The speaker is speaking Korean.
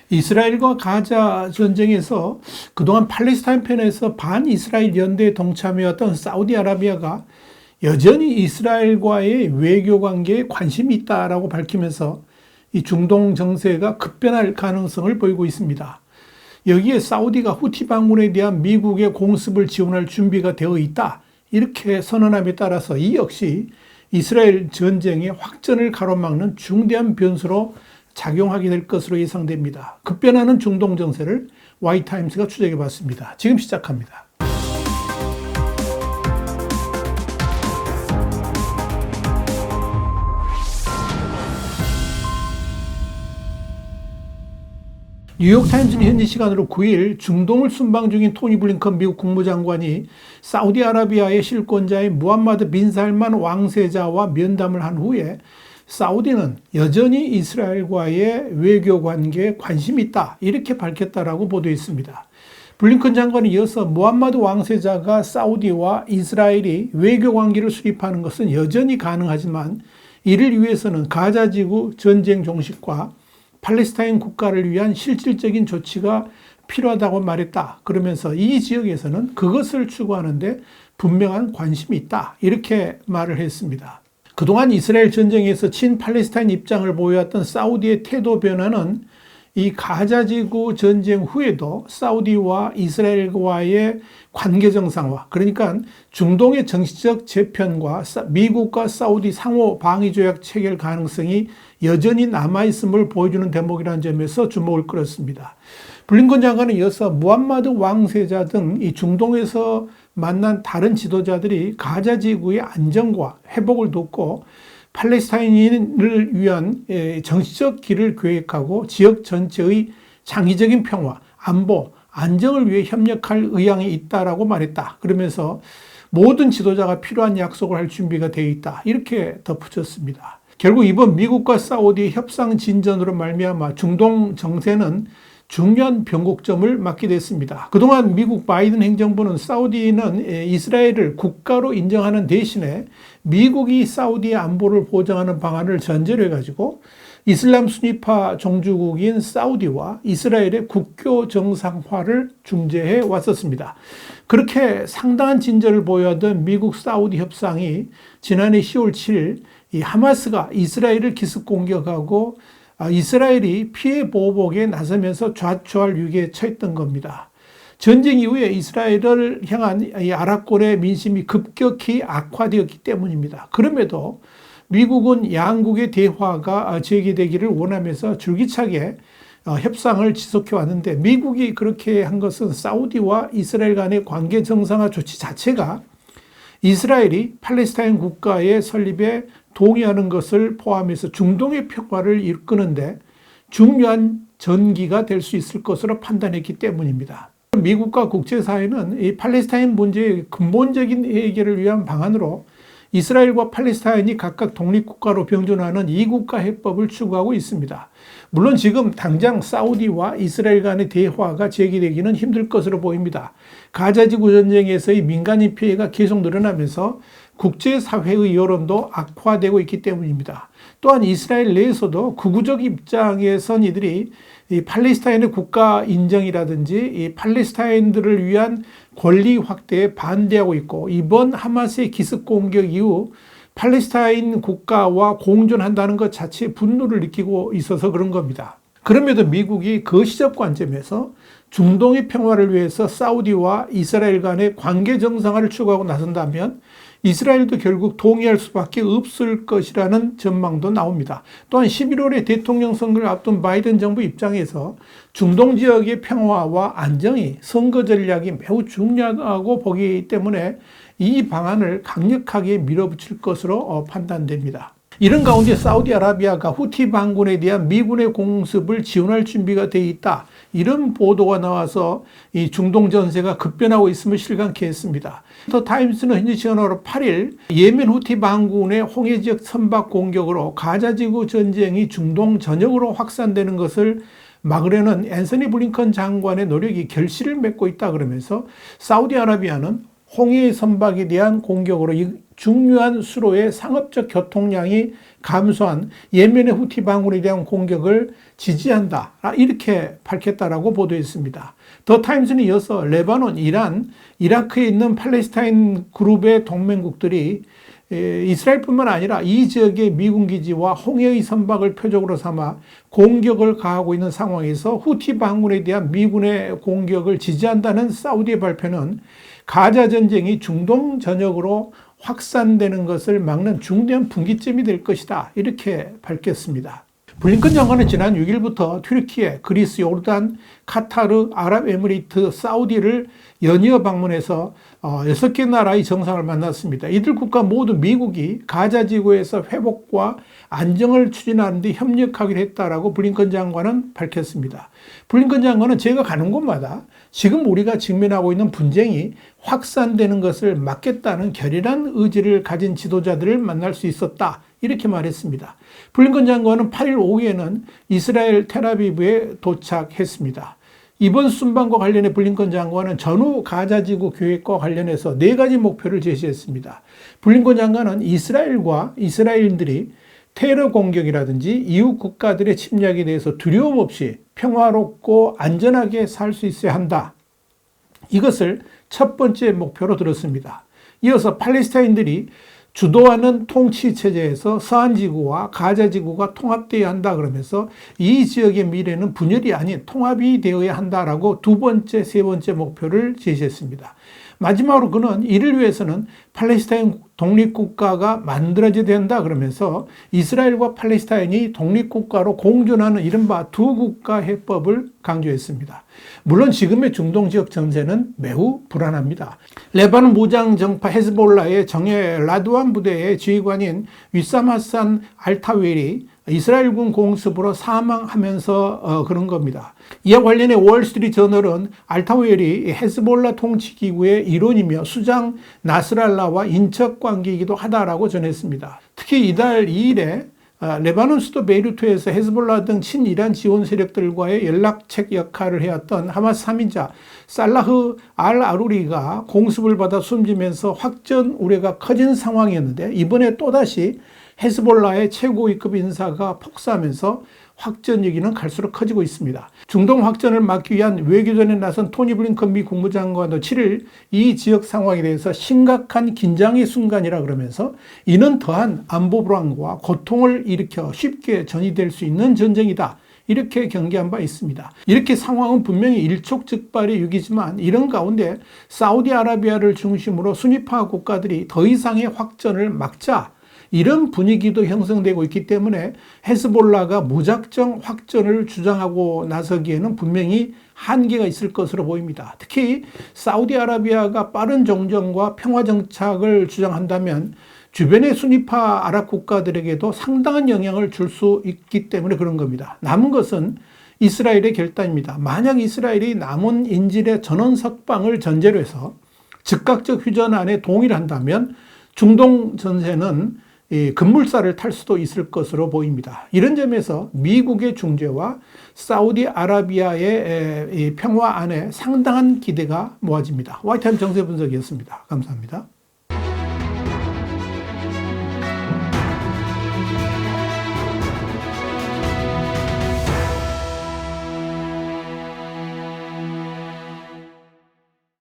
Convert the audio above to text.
이스라엘과 가자 전쟁에서 그동안 팔레스타인 편에서 반이스라엘 연대에 동참해왔던 사우디아라비아가 여전히 이스라엘과의 외교 관계에 관심이 있다라고 밝히면서 이 중동 정세가 급변할 가능성을 보이고 있습니다. 여기에 사우디가 후티 반군에 대한 미국의 공습을 지원할 준비가 되어 있다, 이렇게 선언함에 따라서 이 역시 이스라엘 전쟁의 확전을 가로막는 중대한 변수로 작용하게 될 것으로 예상됩니다. 급변하는 중동 정세를 Y타임스가 추적해 봤습니다. 지금 시작합니다. 뉴욕타임즈는 현지 시간으로 9일 중동을 순방 중인 토니 블링컨 미국 국무장관이 사우디아라비아의 실권자인 무함마드 빈 살만 왕세자와 면담을 한 후에 사우디는 여전히 이스라엘과의 외교 관계에 관심이 있다, 이렇게 밝혔다라고 보도했습니다. 블링컨 장관이 이어서 무함마드 왕세자가 사우디와 이스라엘이 외교 관계를 수립하는 것은 여전히 가능하지만 이를 위해서는 가자지구 전쟁 종식과 팔레스타인 국가를 위한 실질적인 조치가 필요하다고 말했다. 그러면서 이 지역에서는 그것을 추구하는데 분명한 관심이 있다, 이렇게 말을 했습니다. 그동안 이스라엘 전쟁에서 친팔레스타인 입장을 보여왔던 사우디의 태도 변화는 이 가자지구 전쟁 후에도 사우디와 이스라엘과의 관계 정상화, 그러니까 중동의 정치적 재편과 미국과 사우디 상호 방위 조약 체결 가능성이 여전히 남아있음을 보여주는 대목이라는 점에서 주목을 끌었습니다. 블링컨 장관은 이어서 무함마드 왕세자 등 이 중동에서 만난 다른 지도자들이 가자지구의 안정과 회복을 돕고 팔레스타인을 위한 정치적 길을 계획하고 지역 전체의 장기적인 평화, 안보, 안정을 위해 협력할 의향이 있다라고 말했다. 그러면서 모든 지도자가 필요한 약속을 할 준비가 되어 있다, 이렇게 덧붙였습니다. 결국 이번 미국과 사우디의 협상 진전으로 말미암아 중동 정세는 중요한 변곡점을 맞게 됐습니다. 그동안 미국 바이든 행정부는 사우디는 이스라엘을 국가로 인정하는 대신에 미국이 사우디의 안보를 보장하는 방안을 전제로 해가지고 이슬람 순위파 종주국인 사우디와 이스라엘의 국교 정상화를 중재해 왔었습니다. 그렇게 상당한 진전을 보여하던 미국 사우디 협상이 지난해 10월 7일 이 하마스가 이스라엘을 기습 공격하고 이스라엘이 피해 보복에 나서면서 좌초할 위기에 처했던 겁니다. 전쟁 이후에 이스라엘을 향한 이 아랍권의 민심이 급격히 악화되었기 때문입니다. 그럼에도 미국은 양국의 대화가 재개되기를 원하면서 줄기차게 협상을 지속해 왔는데, 미국이 그렇게 한 것은 사우디와 이스라엘 간의 관계 정상화 조치 자체가 이스라엘이 팔레스타인 국가의 설립에 동의하는 것을 포함해서 중동의 평화를 이끄는데 중요한 전기가 될 수 있을 것으로 판단했기 때문입니다. 미국과 국제사회는 이 팔레스타인 문제의 근본적인 해결을 위한 방안으로 이스라엘과 팔레스타인이 각각 독립국가로 병존하는 이국가 해법을 추구하고 있습니다. 물론 지금 당장 사우디와 이스라엘 간의 대화가 재개되기는 힘들 것으로 보입니다. 가자지구 전쟁에서의 민간인 피해가 계속 늘어나면서 국제사회의 여론도 악화되고 있기 때문입니다. 또한 이스라엘 내에서도 극우적 입장에 선 이들이 이 팔레스타인의 국가 인정이라든지 이 팔레스타인들을 위한 권리 확대에 반대하고 있고, 이번 하마스의 기습 공격 이후 팔레스타인 국가와 공존한다는 것 자체에 분노를 느끼고 있어서 그런 겁니다. 그럼에도 미국이 거시적 관점에서 중동의 평화를 위해서 사우디와 이스라엘 간의 관계 정상화를 추구하고 나선다면 이스라엘도 결국 동의할 수밖에 없을 것이라는 전망도 나옵니다. 또한 11월에 대통령 선거를 앞둔 바이든 정부 입장에서 중동 지역의 평화와 안정이 선거 전략이 매우 중요하다고 보기 때문에 이 방안을 강력하게 밀어붙일 것으로 판단됩니다. 이런 가운데 사우디아라비아가 후티 반군에 대한 미군의 공습을 지원할 준비가 되어 있다, 이런 보도가 나와서 이 중동 전세가 급변하고 있음을 실감케 했습니다. 더 타임스는 현지 시간으로 8일 예멘 후티 반군의 홍해 지역 선박 공격으로 가자지구 전쟁이 중동 전역으로 확산되는 것을 막으려는 앤서니 블링컨 장관의 노력이 결실을 맺고 있다 그러면서 사우디아라비아는 홍해 선박에 대한 공격으로 중요한 수로의 상업적 교통량이 감소한 예멘의 후티 반군에 대한 공격을 지지한다. 이렇게 밝혔다라고 보도했습니다. 더 타임스는 이어서 레바논, 이란, 이라크에 있는 팔레스타인 그룹의 동맹국들이 이스라엘뿐만 아니라 이 지역의 미군 기지와 홍해의 선박을 표적으로 삼아 공격을 가하고 있는 상황에서 후티 반군에 대한 미군의 공격을 지지한다는 사우디의 발표는 가자 전쟁이 중동 전역으로 확산되는 것을 막는 중대한 분기점이 될 것이다. 이렇게 밝혔습니다. 블링컨 장관은 지난 6일부터 튀르키예, 그리스, 요르단, 카타르, 아랍에미리트, 사우디를 연이어 방문해서 6개 나라의 정상을 만났습니다. 이들 국가 모두 미국이 가자 지구에서 회복과 안정을 추진하는 데 협력하기로 했다라고 블링컨 장관은 밝혔습니다. 블링컨 장관은 제가 가는 곳마다 지금 우리가 직면하고 있는 분쟁이 확산되는 것을 막겠다는 결연한 의지를 가진 지도자들을 만날 수 있었다. 이렇게 말했습니다. 블링컨 장관은 8일 오후에는 이스라엘 텔아비브에 도착했습니다. 이번 순방과 관련해 블링컨 장관은 전후 가자지구 계획과 관련해서 4가지 목표를 제시했습니다. 블링컨 장관은 이스라엘과 이스라엘인들이 테러 공격이라든지 이웃 국가들의 침략에 대해서 두려움 없이 평화롭고 안전하게 살 수 있어야 한다. 이것을 첫 번째 목표로 들었습니다. 이어서 팔레스타인들이 주도하는 통치체제에서 서한지구와 가자지구가 통합되어야 한다 그러면서 이 지역의 미래는 분열이 아닌 통합이 되어야 한다라고 두 번째, 세 번째 목표를 제시했습니다. 마지막으로 그는 이를 위해서는 팔레스타인 독립국가가 만들어져야 된다 그러면서 이스라엘과 팔레스타인이 독립국가로 공존하는 이른바 두 국가 해법을 강조했습니다. 물론 지금의 중동 지역 전세는 매우 불안합니다. 레바논 무장정파 헤즈볼라의 정예 라드완 부대의 지휘관인 위삼 하산 알타웰이 이스라엘군 공습으로 사망하면서 그런 겁니다. 이와 관련해 월스트리트 저널은 알타웰이 헤즈볼라 통치기구의 일원이며 수장 나스랄라와 인척 관계이기도 하다라고 전했습니다. 특히 이달 2일에 레바논 수도 베이루트에서 헤즈볼라 등 친이란 지원 세력들과의 연락책 역할을 해왔던 하마스 3인자 살라흐 알 아루리가 공습을 받아 숨지면서 확전 우려가 커진 상황이었는데 이번에 또다시 헤즈볼라의 최고위급 인사가 폭사하면서 확전 얘기는 갈수록 커지고 있습니다. 중동 확전을 막기 위한 외교전에 나선 토니 블링컨 미 국무장관도 7일 이 지역 상황에 대해서 심각한 긴장의 순간이라 그러면서 이는 더한 안보 불안과 고통을 일으켜 쉽게 전이될 수 있는 전쟁이다. 이렇게 경계한 바 있습니다. 이렇게 상황은 분명히 일촉즉발의 위기지만 이런 가운데 사우디아라비아를 중심으로 순위파 국가들이 더 이상의 확전을 막자 이런 분위기도 형성되고 있기 때문에 헤즈볼라가 무작정 확전을 주장하고 나서기에는 분명히 한계가 있을 것으로 보입니다. 특히 사우디아라비아가 빠른 종전과 평화 정착을 주장한다면 주변의 순위파 아랍 국가들에게도 상당한 영향을 줄 수 있기 때문에 그런 겁니다. 남은 것은 이스라엘의 결단입니다. 만약 이스라엘이 남은 인질의 전원 석방을 전제로 해서 즉각적 휴전안에 동의를 한다면 중동 전세는 급물살을 탈 수도 있을 것으로 보입니다. 이런 점에서 미국의 중재와 사우디아라비아의 평화안에 상당한 기대가 모아집니다. 화이트타임 정세 분석이었습니다. 감사합니다.